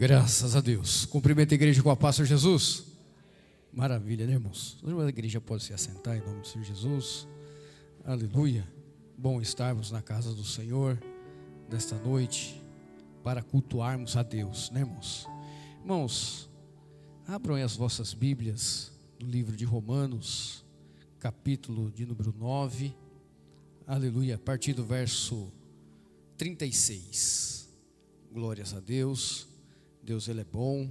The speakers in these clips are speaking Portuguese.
Graças a Deus. Cumprimento a igreja com a paz, Senhor Jesus. Maravilha, né, irmãos? A igreja pode se assentar em nome do Senhor Jesus. Aleluia. Bom estarmos na casa do Senhor nesta noite para cultuarmos a Deus, né, irmãos? Irmãos, abram aí as vossas Bíblias no livro de Romanos, capítulo de número 9. Aleluia, a partir do verso 36. Glórias a Deus. Deus, Ele é bom,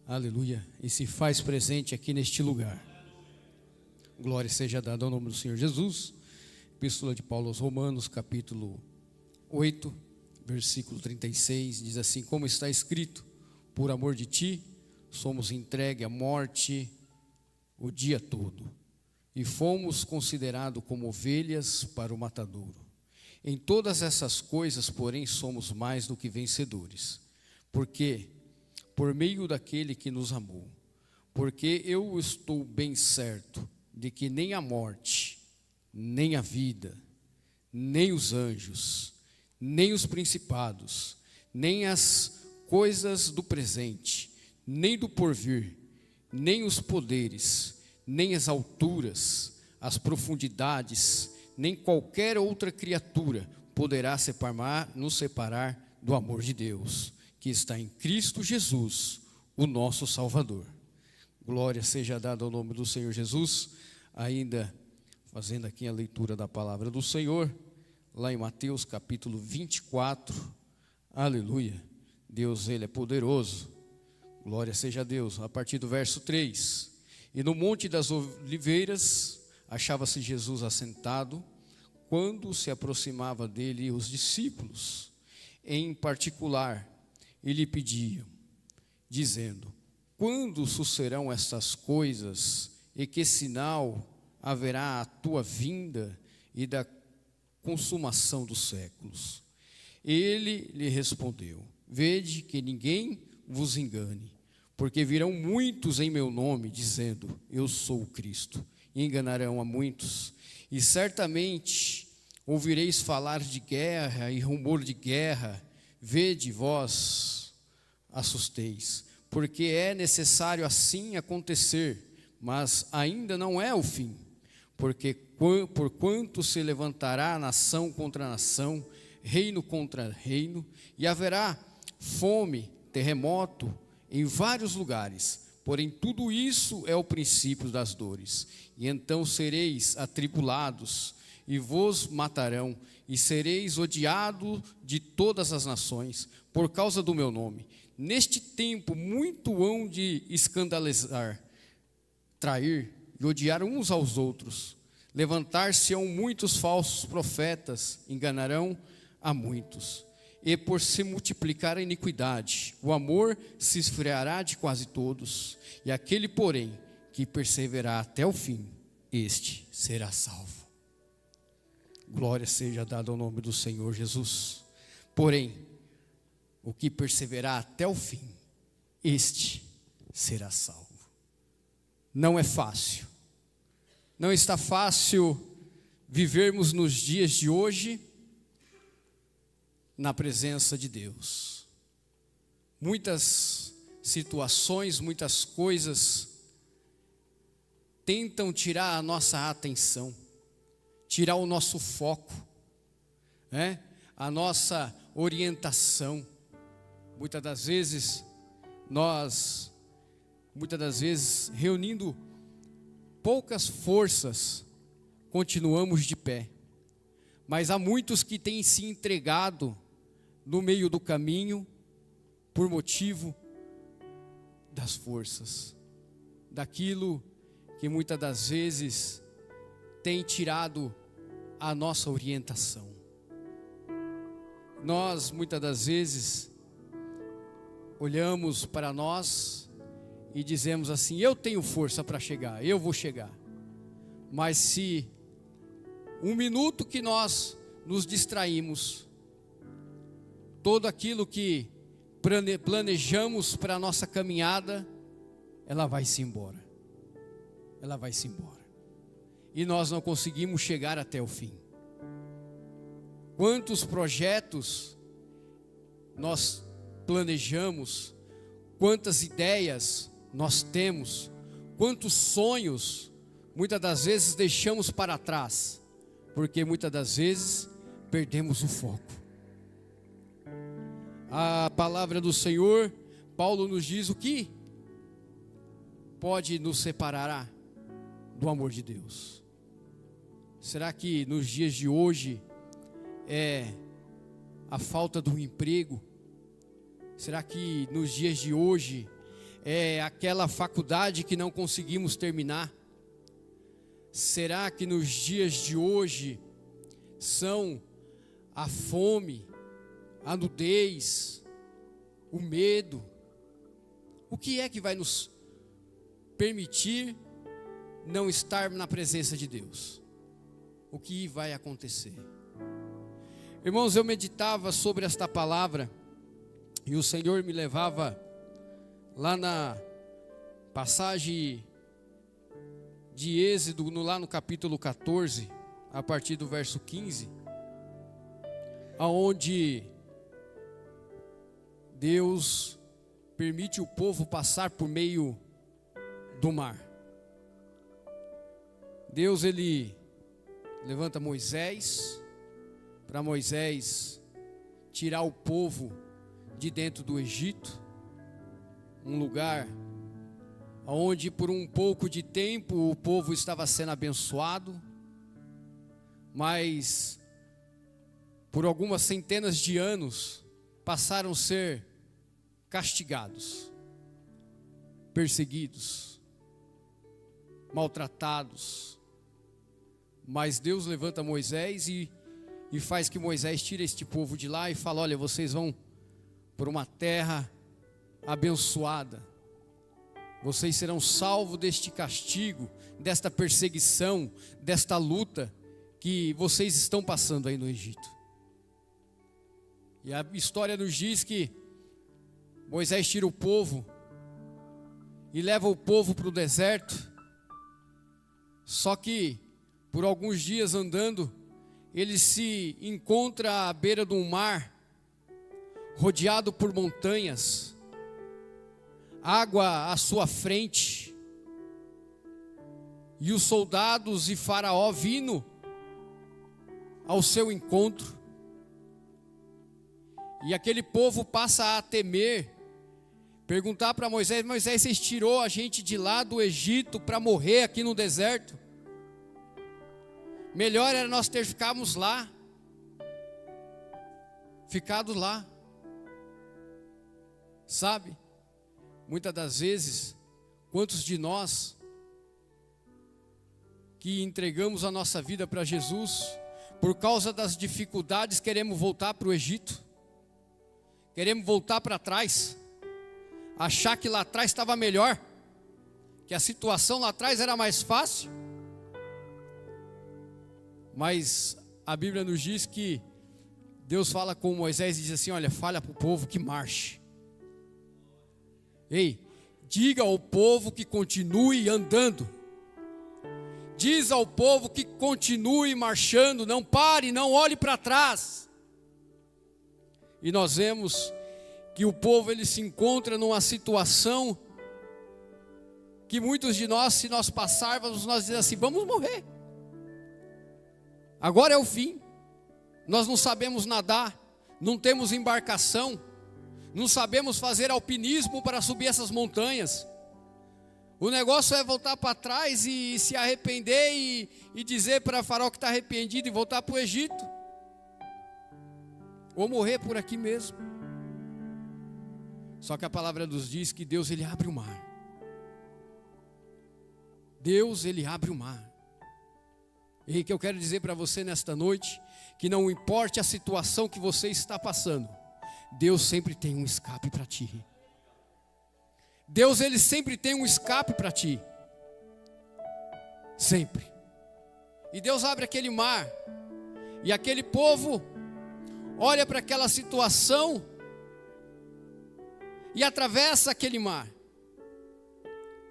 aleluia, e se faz presente aqui neste lugar. Glória seja dada ao nome do Senhor Jesus. Epístola de Paulo aos Romanos, capítulo 8, versículo 36, diz assim: como está escrito, por amor de ti, somos entregue à morte o dia todo, e fomos considerados como ovelhas para o matadouro. Em todas essas coisas, porém, somos mais do que vencedores, porque por meio daquele que nos amou, porque eu estou bem certo de que nem a morte, nem a vida, nem os anjos, nem os principados, nem as coisas do presente, nem do porvir, nem os poderes, nem as alturas, as profundidades, nem qualquer outra criatura poderá nos separar do amor de Deus, que está em Cristo Jesus, o nosso Salvador. Glória seja dada ao nome do Senhor Jesus. Ainda fazendo aqui a leitura da palavra do Senhor, lá em Mateus capítulo 24, aleluia, Deus, Ele é poderoso, glória seja a Deus, a partir do verso 3, e no Monte das Oliveiras, achava-se Jesus assentado, quando se aproximava dele os discípulos, em particular, e lhe pediam, dizendo: quando sucederão estas coisas, e que sinal haverá a tua vinda e da consumação dos séculos? Ele lhe respondeu: vede que ninguém vos engane, porque virão muitos em meu nome, dizendo: eu sou o Cristo, e enganarão a muitos. E certamente ouvireis falar de guerra e rumor de guerra. Vede vós, assusteis, porque é necessário assim acontecer, mas ainda não é o fim. Porque porquanto se levantará nação contra nação, reino contra reino, e haverá fome, terremoto em vários lugares. Porém tudo isso é o princípio das dores. E então sereis atribulados, e vos matarão, e sereis odiados de todas as nações, por causa do meu nome. Neste tempo muito hão de escandalizar, trair e odiar uns aos outros. Levantar-se-ão muitos falsos profetas, enganarão a muitos. E por se multiplicar a iniquidade, o amor se esfriará de quase todos. E aquele, porém, que perseverar até o fim, este será salvo. Glória seja dada ao nome do Senhor Jesus. Porém, o que perseverar até o fim, este será salvo. Não é fácil. Não está fácil vivermos nos dias de hoje na presença de Deus. Muitas situações, muitas coisas tentam tirar a nossa atenção, tirar o nosso foco, né? A nossa orientação. Muitas das vezes, reunindo poucas forças, continuamos de pé. Mas há muitos que têm se entregado no meio do caminho, por motivo das forças, daquilo que muitas das vezes tem tirado a nossa orientação. Nós muitas das vezes olhamos para nós e dizemos assim: eu tenho força para chegar, eu vou chegar. Mas se um minuto que nós nos distraímos, todo aquilo que planejamos para a nossa caminhada, ela vai-se embora. Ela vai-se embora. E nós não conseguimos chegar até o fim. Quantos projetos nós planejamos, quantas ideias nós temos, quantos sonhos muitas das vezes deixamos para trás, porque muitas das vezes perdemos o foco. A palavra do Senhor, Paulo nos diz o que pode nos separar do amor de Deus. Será que nos dias de hoje é a falta do emprego? Será que nos dias de hoje é aquela faculdade que não conseguimos terminar? Será que nos dias de hoje são a fome, a nudez, o medo? O que é que vai nos permitir não estar na presença de Deus? O que vai acontecer? Irmãos, eu meditava sobre esta palavra e o Senhor me levava lá na passagem de Êxodo, lá no capítulo 14, a partir do verso 15, aonde Deus permite o povo passar por meio do mar. Deus, ele levanta Moisés, para Moisés tirar o povo de dentro do Egito, um lugar onde por um pouco de tempo o povo estava sendo abençoado, mas por algumas centenas de anos passaram a ser castigados, perseguidos, maltratados. Mas Deus levanta Moisés e faz que Moisés tire este povo de lá e fala: olha, vocês vão por uma terra abençoada, vocês serão salvos deste castigo, desta perseguição, desta luta que vocês estão passando aí no Egito. E a história nos diz que Moisés tira o povo e leva o povo para o deserto. Só que por alguns dias andando, ele se encontra à beira de um mar, rodeado por montanhas, água à sua frente, e os soldados e Faraó vindo ao seu encontro. E aquele povo passa a temer, perguntar para Moisés: Moisés, vocês tirou a gente de lá do Egito para morrer aqui no deserto? Melhor era nós ter ficado lá. Sabe, muitas das vezes, quantos de nós que entregamos a nossa vida para Jesus, por causa das dificuldades, queremos voltar para o Egito, queremos voltar para trás, achar que lá atrás estava melhor, que a situação lá atrás era mais fácil. Mas a Bíblia nos diz que Deus fala com Moisés e diz assim: olha, fala para o povo que marche. Ei, diga ao povo que continue andando. Diz ao povo que continue marchando, não pare, não olhe para trás. E nós vemos que o povo, ele se encontra numa situação que muitos de nós, se nós passarmos, nós dizemos assim: vamos morrer. Agora é o fim. Nós não sabemos nadar, não temos embarcação, não sabemos fazer alpinismo para subir essas montanhas. O negócio é voltar para trás e se arrepender e dizer para Faraó que está arrependido e voltar para o Egito, ou morrer por aqui mesmo. Só que a palavra nos diz que Deus, ele abre o mar. Deus, ele abre o mar. E que eu quero dizer para você nesta noite, que não importe a situação que você está passando, Deus sempre tem um escape para ti. Deus, ele sempre tem um escape para ti. Sempre. E Deus abre aquele mar, e aquele povo olha para aquela situação e atravessa aquele mar.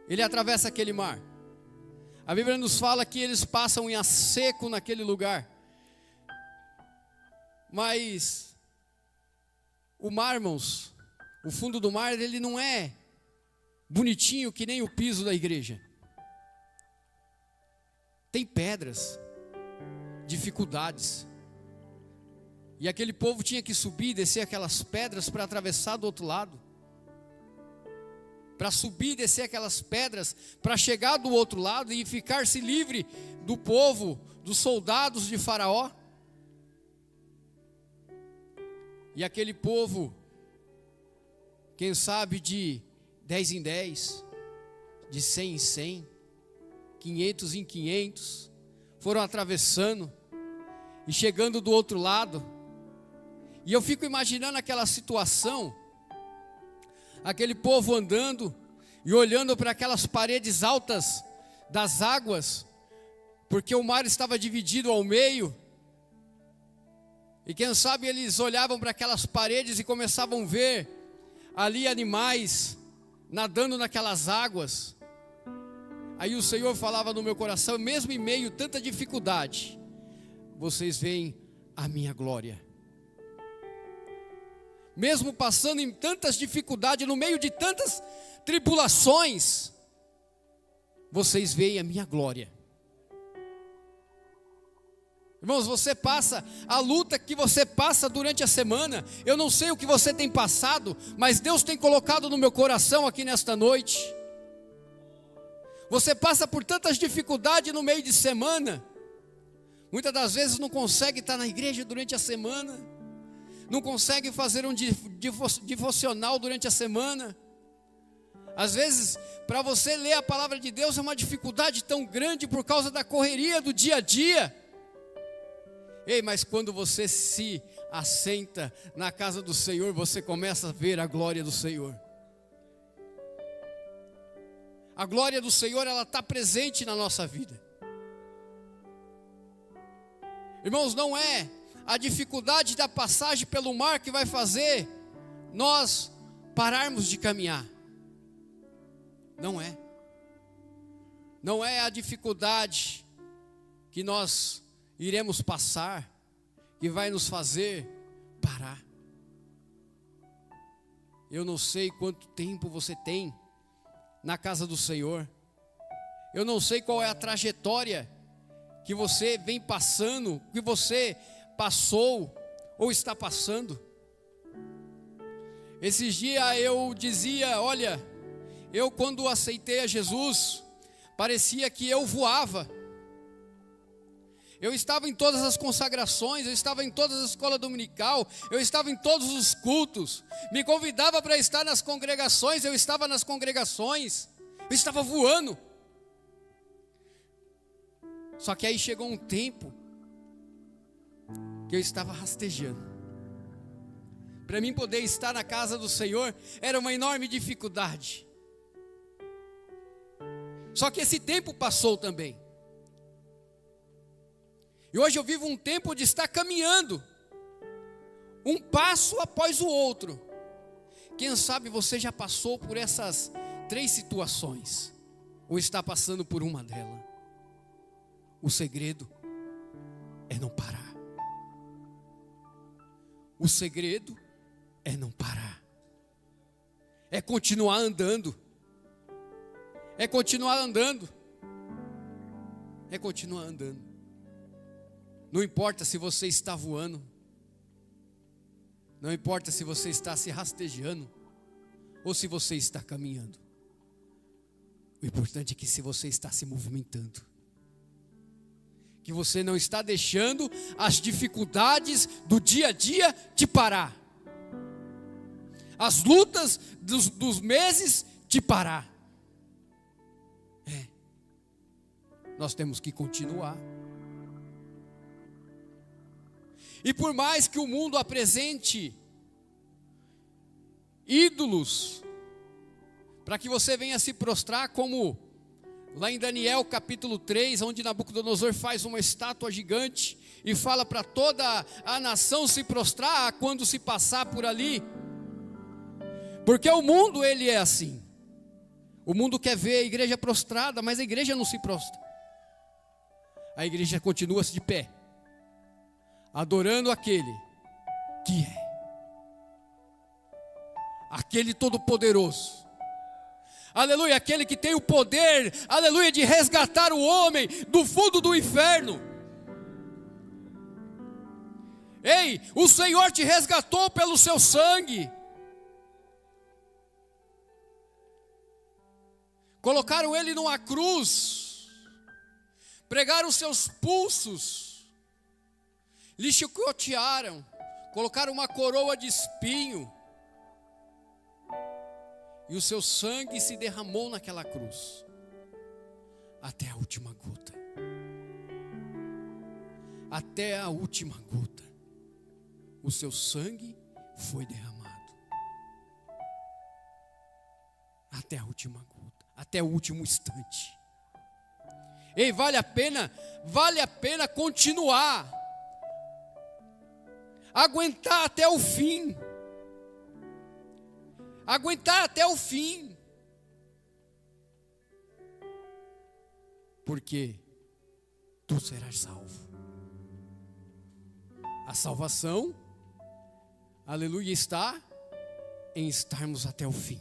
Ele atravessa aquele mar. A Bíblia nos fala que eles passam em a seco naquele lugar. Mas o mar, irmãos, O fundo do mar, ele não é bonitinho que nem o piso da igreja. Tem pedras, dificuldades. E aquele povo tinha que subir e descer aquelas pedras para atravessar do outro lado. Para subir e descer aquelas pedras, para chegar do outro lado e ficar-se livre do povo, dos soldados de Faraó. E aquele povo, quem sabe de 10 em 10, de 100 em 100, 500 em 500, foram atravessando e chegando do outro lado. E eu fico imaginando aquela situação, aquele povo andando e olhando para aquelas paredes altas das águas, porque o mar estava dividido ao meio. E quem sabe eles olhavam para aquelas paredes e começavam a ver ali animais nadando naquelas águas. Aí o Senhor falava no meu coração, mesmo em meio a tanta dificuldade, vocês veem a minha glória. Mesmo passando em tantas dificuldades, no meio de tantas tribulações, vocês veem a minha glória. Irmãos, você passa a luta que você passa durante a semana. Eu não sei o que você tem passado, mas Deus tem colocado no meu coração aqui nesta noite. Você passa por tantas dificuldades no meio de semana. Muitas das vezes não consegue estar na igreja durante a semana, não consegue fazer um devocional durante a semana. Às vezes, para você ler a palavra de Deus é uma dificuldade tão grande por causa da correria do dia a dia. Ei, mas quando você se assenta na casa do Senhor, você começa a ver a glória do Senhor. A glória do Senhor, ela está presente na nossa vida. Irmãos, não é a dificuldade da passagem pelo mar que vai fazer nós pararmos de caminhar. Não é. Não é a dificuldade que nós iremos passar que vai nos fazer parar. Eu não sei quanto tempo você tem na casa do Senhor. Eu não sei qual é a trajetória que você vem passando, que você passou ou está passando. Esses dias eu dizia, olha, eu quando aceitei a Jesus, parecia que eu voava. Eu estava em todas as consagrações, eu estava em todas as escolas dominical, eu estava em todos os cultos. Me convidava para estar nas congregações, eu estava nas congregações. Eu estava voando. Só que aí chegou um tempo que eu estava rastejando. Para mim poder estar na casa do Senhor era uma enorme dificuldade. Só que esse tempo passou também. E hoje eu vivo um tempo de estar caminhando, um passo após o outro. Quem sabe você já passou por essas 3 situações, ou está passando por uma delas. O segredo é não parar. O segredo é não parar. É continuar andando. É continuar andando. É continuar andando. Não importa se você está voando. Não importa se você está se rastejando ou se você está caminhando. O importante é que se você está se movimentando, que você não está deixando as dificuldades do dia a dia te parar, as lutas dos meses te parar. Nós temos que continuar. E por mais que o mundo apresente ídolos, para que você venha se prostrar, como lá em Daniel capítulo 3, onde Nabucodonosor faz uma estátua gigante e fala para toda a nação se prostrar quando se passar por ali. Porque o mundo, ele é assim. O mundo quer ver a igreja prostrada, mas a igreja não se prostra. A igreja continua de pé, adorando aquele que é. aquele todo-poderoso. Aleluia, aquele que tem o poder, aleluia, de resgatar o homem do fundo do inferno. Ei, o Senhor te resgatou pelo seu sangue. Colocaram ele numa cruz, pregaram os seus pulsos, lhe chicotearam, colocaram uma coroa de espinho, e o seu sangue se derramou naquela cruz, até a última gota. Até a última gota, o seu sangue foi derramado. Até a última gota, até o último instante. Ei, vale a pena continuar, aguentar até o fim. Aguentar até o fim. Porque tu serás salvo. A salvação, aleluia, está em estarmos até o fim.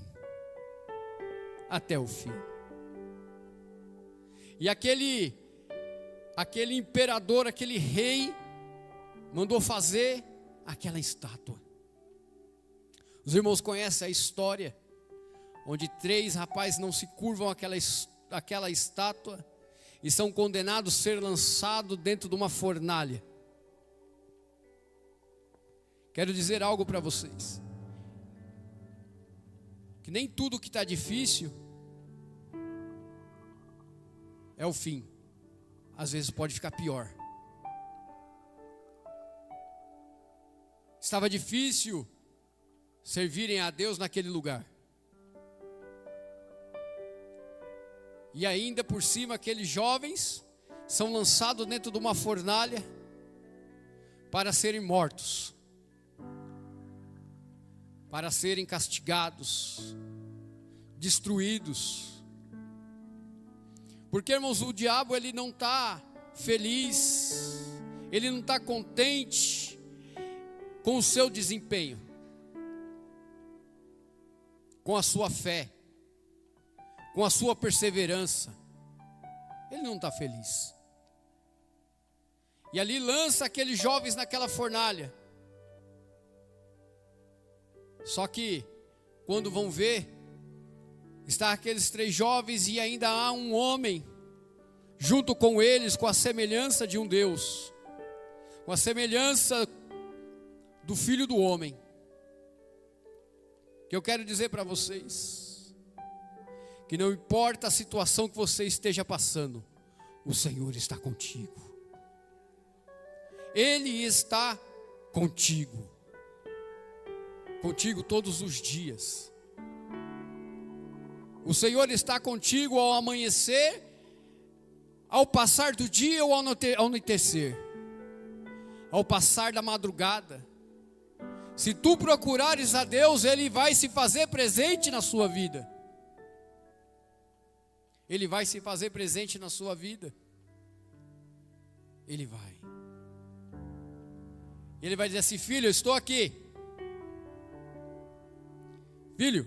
Até o fim. E aquele imperador, aquele rei, mandou fazer aquela estátua. Os irmãos conhecem a história, onde 3 rapazes não se curvam àquela estátua e são condenados a ser lançados dentro de uma fornalha. Quero dizer algo para vocês, que nem tudo que está difícil é o fim, às vezes pode ficar pior. Estava difícil servirem a Deus naquele lugar. E ainda por cima aqueles jovens são lançados dentro de uma fornalha para serem mortos, para serem castigados, destruídos. Porque, irmãos, o diabo ele não está feliz, ele não está contente com o seu desempenho, com a sua fé, com a sua perseverança. Ele não está feliz. E ali lança aqueles jovens naquela fornalha. Só que, quando vão ver, está aqueles 3 jovens e ainda há um homem junto com eles, com a semelhança de um Deus, com a semelhança do Filho do Homem. Que eu quero dizer para vocês, que não importa a situação que você esteja passando, o Senhor está contigo. Ele está contigo. Contigo todos os dias. O Senhor está contigo ao amanhecer, ao passar do dia ou ao anoitecer, ao passar da madrugada. Se tu procurares a Deus, Ele vai se fazer presente na sua vida. Ele vai se fazer presente na sua vida. Ele vai. Ele vai dizer assim: filho, eu estou aqui. Filho,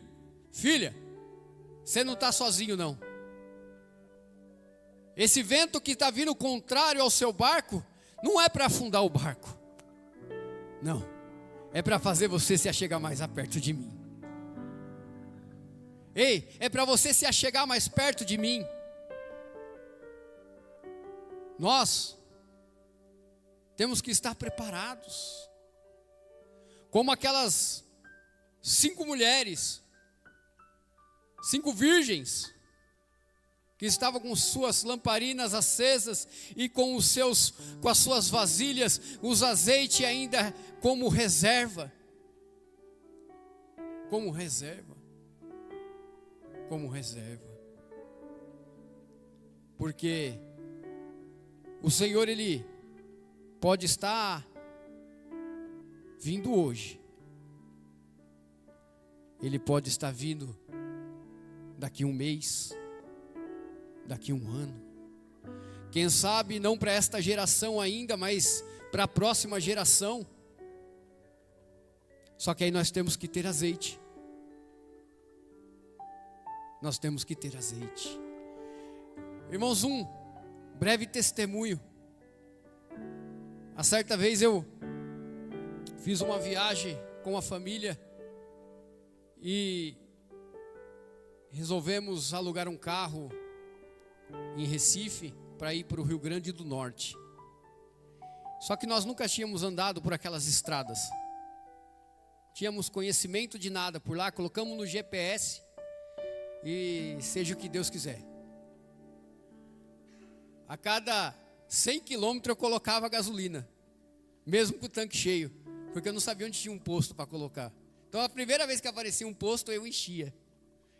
filha, você não está sozinho não. Esse vento que está vindo contrário ao seu barco, não é para afundar o barco. Não. É para fazer você se achegar mais perto de mim. Ei, é para você se achegar mais perto de mim. Nós temos que estar preparados. Como aquelas 5 mulheres, 5 virgens, que estavam com suas lamparinas acesas e com as suas vasilhas, os azeites ainda como reserva. Como reserva. Como reserva. Porque o Senhor, Ele pode estar vindo hoje. Ele pode estar vindo daqui um mês, daqui um ano. Quem sabe não para esta geração ainda, mas para a próxima geração. Só que aí nós temos que ter azeite. nós temos que ter azeite. Irmãos, um breve testemunho. A certa vez eu fiz uma viagem com a família e resolvemos alugar um carro em Recife para ir para o Rio Grande do Norte. Só que nós nunca tínhamos andado por aquelas estradas. Tínhamos conhecimento de nada por lá, colocamos no GPS e seja o que Deus quiser. A cada 100 quilômetros eu colocava gasolina, mesmo com o tanque cheio, porque eu não sabia onde tinha um posto para colocar. Então a primeira vez que aparecia um posto eu enchia.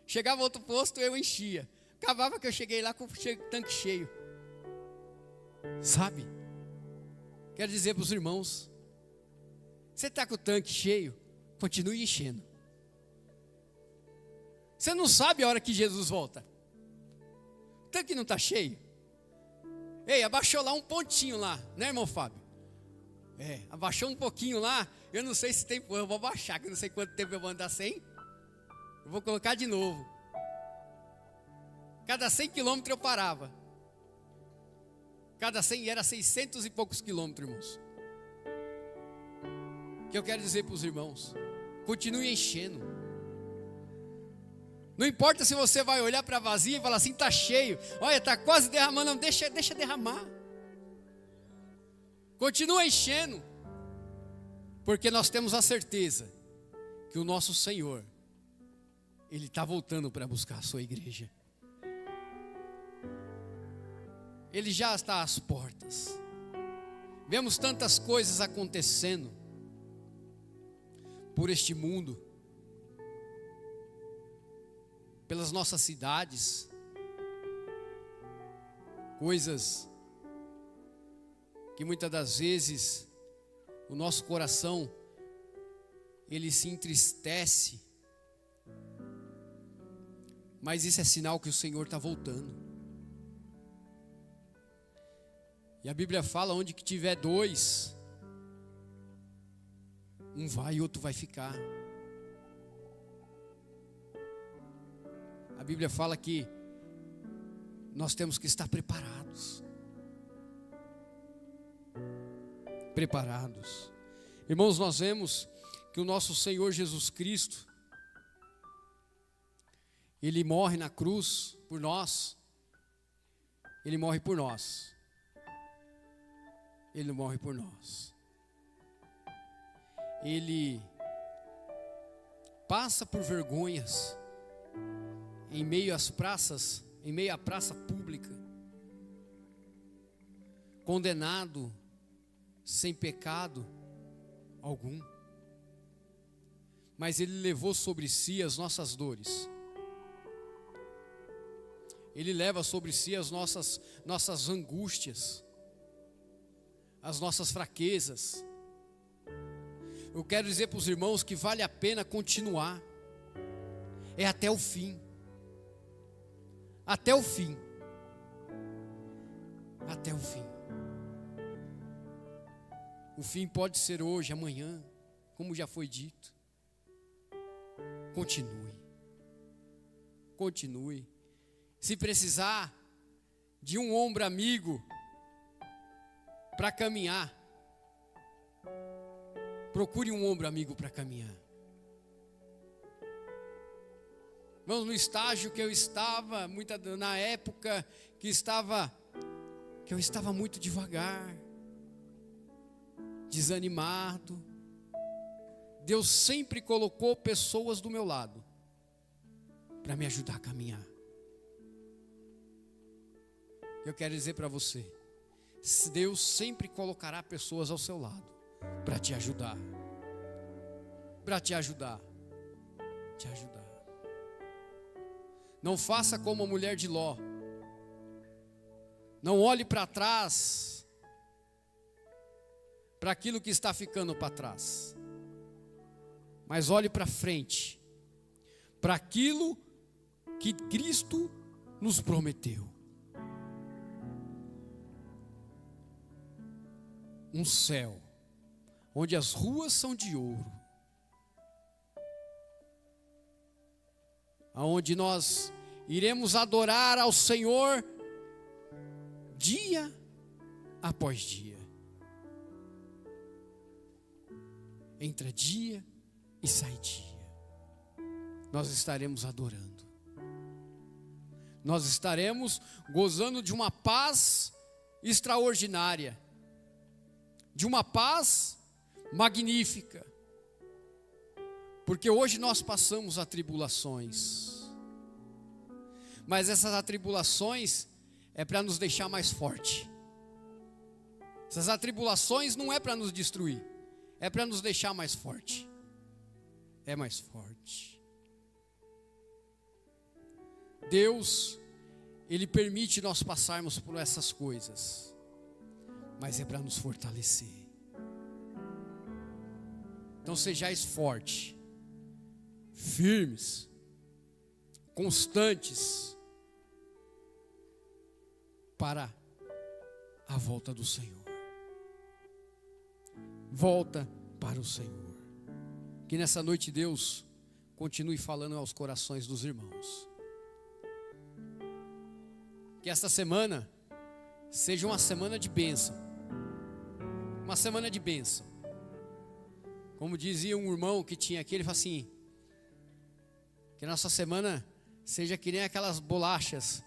Chegava outro posto eu enchia. Acabava que eu cheguei lá com o tanque cheio. Sabe? Quero dizer para os irmãos, você está com o tanque cheio, continue enchendo. Você não sabe a hora que Jesus volta. O tanque não está cheio. Ei, abaixou lá um pontinho lá, né, irmão Fábio? Abaixou um pouquinho lá. Eu não sei se tem, eu vou abaixar, que eu não sei quanto tempo eu vou andar sem. Eu vou colocar de novo. Cada 100 quilômetros eu parava. Cada 100 era 600 e poucos quilômetros, irmãos. O que eu quero dizer para os irmãos, continue enchendo. Não importa se você vai olhar para a vazia e falar assim, está cheio. Olha, está quase derramando, não, deixa derramar. Continua enchendo. Porque nós temos a certeza que o nosso Senhor, Ele está voltando para buscar a sua igreja. Ele já está às portas. Vemos tantas coisas acontecendo por este mundo, pelas nossas cidades, coisas que muitas das vezes o nosso coração ele se entristece, mas isso é sinal que o Senhor está voltando. E a Bíblia fala, onde que tiver dois, um vai e outro vai ficar. A Bíblia fala que nós temos que estar preparados. Preparados. Irmãos, nós vemos que o nosso Senhor Jesus Cristo, Ele morre na cruz por nós. Ele morre por nós. Ele morre por nós. Ele passa por vergonhas em meio às praças, em meio à praça pública, condenado, sem pecado algum, mas Ele levou sobre si as nossas dores. Ele leva sobre si as nossas angústias, as nossas fraquezas. Eu quero dizer para os irmãos que vale a pena continuar. É até o fim. Até o fim. Até o fim. O fim pode ser hoje, amanhã, como já foi dito. Continue. Continue. Se precisar de um ombro amigo para caminhar, procure um ombro amigo para caminhar. Vamos no estágio que eu estava, na época que eu estava muito devagar, desanimado. Deus sempre colocou pessoas do meu lado para me ajudar a caminhar. Eu quero dizer para você, Deus sempre colocará pessoas ao seu lado para te ajudar. Para te ajudar. Te ajudar. Não faça como a mulher de Ló. Não olhe para trás, para aquilo que está ficando para trás. Mas olhe para frente, para aquilo que Cristo nos prometeu. Um céu onde as ruas são de ouro, aonde nós iremos adorar ao Senhor dia após dia. Entra dia e sai dia. Nós estaremos adorando. Nós estaremos gozando de uma paz extraordinária, de uma paz magnífica. Porque hoje nós passamos atribulações, mas essas atribulações é para nos deixar mais forte. Essas atribulações não é para nos destruir, é para nos deixar mais forte. É mais forte. Deus, Ele permite nós passarmos por essas coisas, mas é para nos fortalecer. Então sejais fortes, firmes, constantes, para a volta do Senhor. Volta para o Senhor. Que nessa noite Deus continue falando aos corações dos irmãos. Que esta semana seja uma semana de bênção. Uma semana de bênção. Como dizia um irmão que tinha aqui, ele fala assim: que a nossa semana seja que nem aquelas bolachas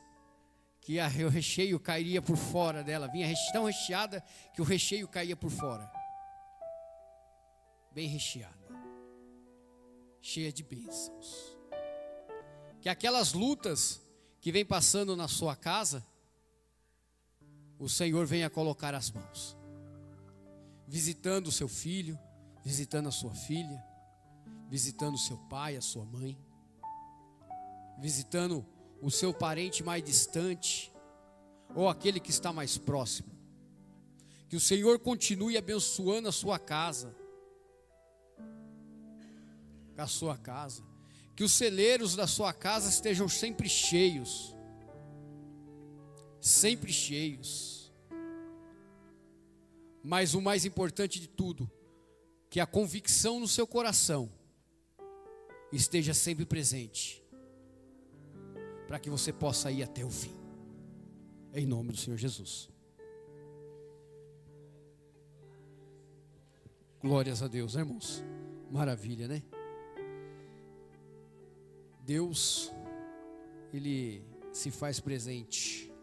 que o recheio cairia por fora dela. Vinha tão recheada que o recheio caía por fora. Bem recheada. Cheia de bênçãos. Que aquelas lutas que vem passando na sua casa, o Senhor venha colocar as mãos. Visitando o seu filho, visitando a sua filha, visitando o seu pai, a sua mãe, visitando o seu parente mais distante, ou aquele que está mais próximo. Que o Senhor continue abençoando a sua casa, a sua casa. Que os celeiros da sua casa estejam sempre cheios. Sempre cheios. Mas o mais importante de tudo, que a convicção no seu coração esteja sempre presente, para que você possa ir até o fim. Em nome do Senhor Jesus. Glórias a Deus, né, irmãos? Maravilha, né? Deus, Ele se faz presente.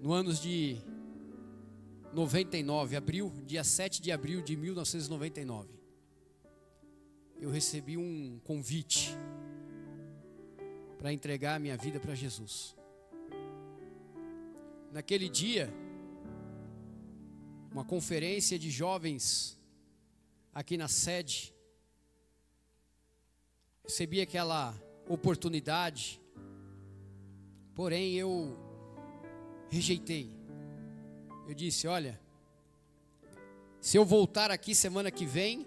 No ano de 99, dia 7 de abril de 1999, eu recebi um convite para entregar a minha vida para Jesus. Naquele dia, uma conferência de jovens aqui na sede, recebi aquela oportunidade, porém eu rejeitei. Eu disse: olha, se eu voltar aqui semana que vem,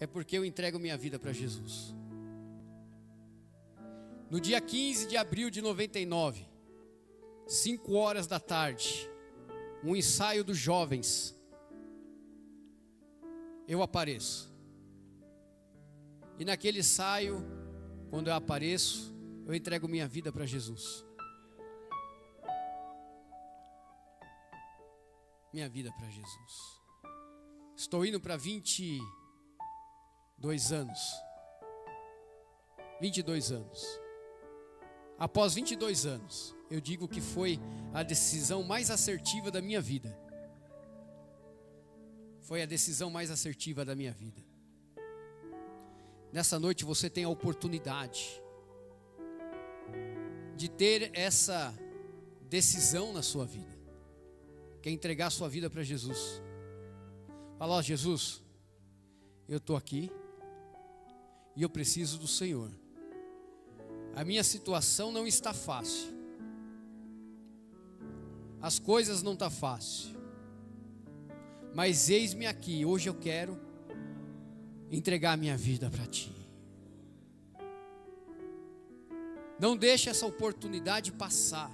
é porque eu entrego minha vida para Jesus. No dia 15 de abril de 99, 5 horas da tarde, um ensaio dos jovens, eu apareço. E naquele ensaio, quando eu apareço, eu entrego minha vida para Jesus. Minha vida para Jesus. Estou indo para 22 anos. 22 anos. Após 22 anos, eu digo que foi a decisão mais assertiva da minha vida. Foi a decisão mais assertiva da minha vida. Nessa noite você tem a oportunidade de ter essa decisão na sua vida. Quer entregar a sua vida para Jesus. Fala: ó, Jesus, eu estou aqui e eu preciso do Senhor. A minha situação não está fácil. As coisas não estão fáceis. Mas eis-me aqui, hoje eu quero entregar a minha vida para Ti. Não deixe essa oportunidade passar.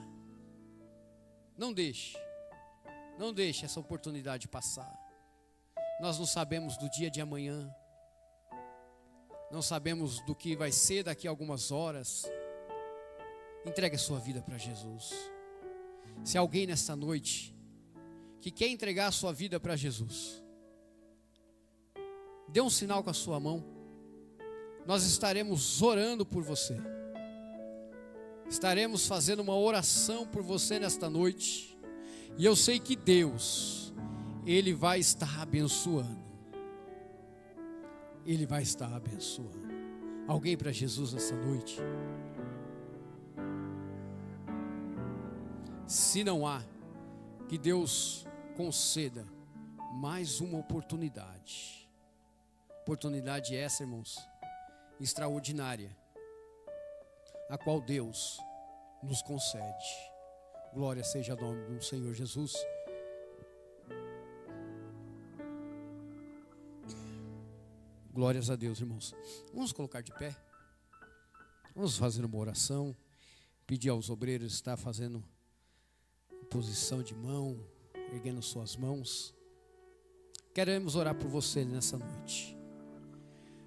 Não deixe. Não deixe essa oportunidade passar. Nós não sabemos do dia de amanhã. Não sabemos do que vai ser daqui a algumas horas. Entregue a sua vida para Jesus. Se alguém nesta noite que quer entregar a sua vida para Jesus, dê um sinal com a sua mão. Nós estaremos orando por você. Estaremos fazendo uma oração por você nesta noite. E eu sei que Deus, Ele vai estar abençoando. Ele vai estar abençoando. Alguém para Jesus nessa noite? Se não há, que Deus conceda mais uma oportunidade. Oportunidade essa, irmãos, extraordinária, a qual Deus nos concede. Glória seja ao nome do Senhor Jesus. Glórias a Deus, irmãos. Vamos colocar de pé. Vamos fazer uma oração. Pedir aos obreiros estar fazendo posição de mão, erguendo suas mãos. Queremos orar por você nessa noite.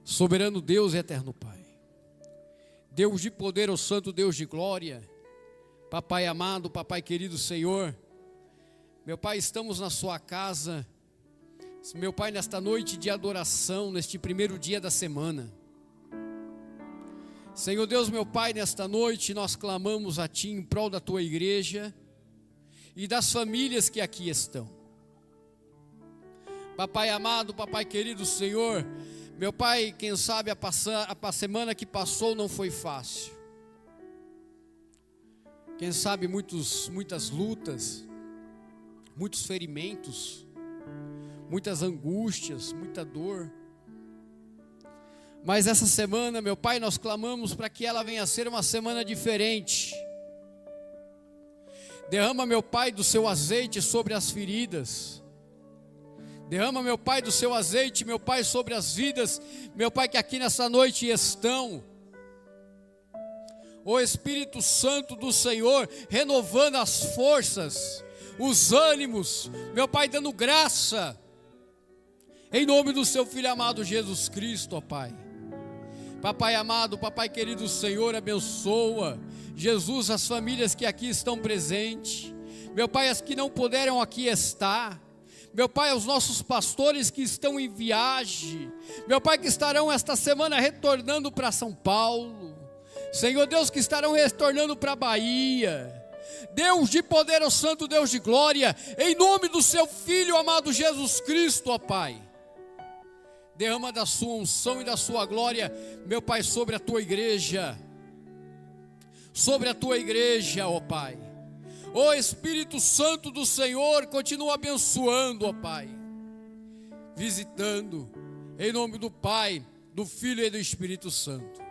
Soberano Deus e eterno Pai, Deus de poder, ó santo Deus de glória, Papai amado, Papai querido Senhor, meu Pai, estamos na sua casa, meu Pai, nesta noite de adoração, neste primeiro dia da semana. Senhor Deus, meu Pai, nesta noite nós clamamos a Ti em prol da Tua igreja e das famílias que aqui estão. Papai amado, Papai querido Senhor, meu Pai, quem sabe a semana que passou não foi fácil. Quem sabe muitas lutas, muitos ferimentos, muitas angústias, muita dor. Mas essa semana, meu Pai, nós clamamos para que ela venha a ser uma semana diferente. Derrama, meu Pai, do seu azeite sobre as feridas. Derrama, meu Pai, do seu azeite, meu Pai, sobre as vidas, meu Pai, que aqui nessa noite estão. O Espírito Santo do Senhor, renovando as forças, os ânimos, meu Pai, dando graça, em nome do seu Filho amado Jesus Cristo, ó Pai. Papai amado, Papai querido Senhor, abençoa, Jesus, as famílias que aqui estão presentes, meu Pai, as que não puderam aqui estar, meu Pai, os nossos pastores que estão em viagem, meu Pai, que estarão esta semana retornando para São Paulo, Senhor Deus, que estarão retornando para a Bahia, Deus de poder, ó santo Deus de glória, em nome do seu Filho amado Jesus Cristo, ó Pai, derrama da sua unção e da sua glória, meu Pai, sobre a tua igreja, ó Pai. Ó Espírito Santo do Senhor, continua abençoando, ó Pai, visitando, em nome do Pai, do Filho e do Espírito Santo.